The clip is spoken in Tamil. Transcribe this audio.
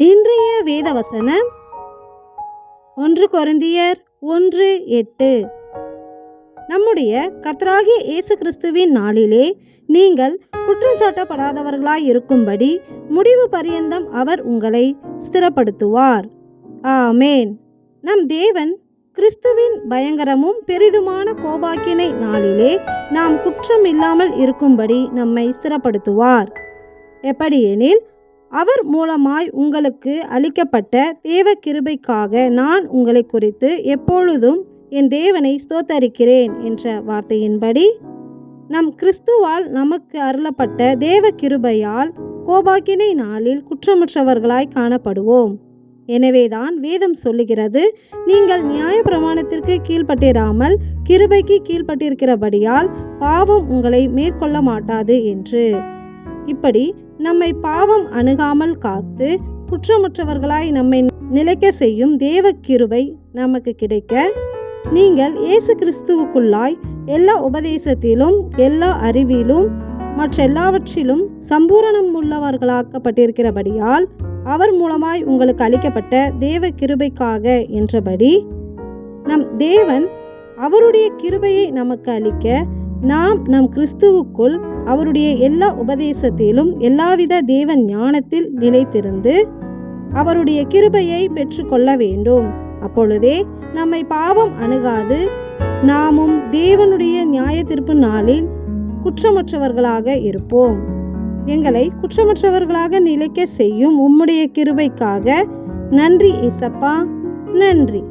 இன்றைய வேதவசனம் 1 கொரிந்தியர் 1:8. நம்முடைய கர்த்தராகிய இயேசு கிறிஸ்துவின் நாளிலே நீங்கள் குற்றம் சாட்டப்படாதவர்களாய் இருக்கும்படி முடிவு பரியந்தம் அவர் உங்களை ஸ்திரப்படுத்துவார். ஆமேன். நம் தேவன் கிறிஸ்துவின் பயங்கரமும் பெரிதுமான கோபாக்கினை நாளிலே நாம் குற்றம் இல்லாமல் இருக்கும்படி நம்மை ஸ்திரப்படுத்துவார். எப்படியெனில், அவர் மூலமாய் உங்களுக்கு அளிக்கப்பட்ட தேவ கிருபைக்காக நான் உங்களை குறித்து எப்பொழுதும் என் தேவனை ஸ்தோத்தரிக்கிறேன் என்ற வார்த்தையின்படி, நம் கிறிஸ்துவால் நமக்கு அருளப்பட்ட தேவ கிருபையால் கோபாக்கினை நாளில் குற்றமற்றவர்களாய் காணப்படுவோம். எனவேதான் வேதம் சொல்லுகிறது, நீங்கள் நியாயப்பிரமாணத்திற்கு கீழ்ப்பட்டிராமல் கிருபைக்கு கீழ்ப்பட்டிருக்கிறபடியால் பாவம் உங்களை மேற்கொள்ள மாட்டாது என்று. இப்படி நம்மை பாவம் அணுகாமல் காத்து குற்றமற்றவர்களாய் நம்மை நிலைக்க செய்யும் தேவ கிருபை நமக்கு கிடைக்க, நீங்கள் இயேசு கிறிஸ்துவுக்குள்ளாய் எல்லா உபதேசத்திலும் எல்லா அறிவிலும் மற்றெல்லாவற்றிலும் சம்பூரணம் உள்ளவர்களாக்கப்பட்டிருக்கிறபடியால் அவர் மூலமாய் உங்களுக்கு அளிக்கப்பட்ட தேவ கிருபைக்காக என்றபடி, நம் தேவன் அவருடைய கிருபையை நமக்கு அளிக்க நாம் நம் கிறிஸ்துவுக்குள் அவருடைய எல்லா உபதேசத்திலும் எல்லாவித தேவ ஞானத்தில் நிலைத்திருந்து அவருடைய கிருபையை பெற்றுக்கொள்ள வேண்டும். அப்பொழுதே நம்மை பாவம் அணுகாது நாமும் தேவனுடைய நியாய தீர்ப்பு நாளில் குற்றமற்றவர்களாக இருப்போம். எங்களை குற்றமற்றவர்களாக நிலைக்க செய்யும் உம்முடைய கிருபைக்காக நன்றி ஏசப்பா, நன்றி.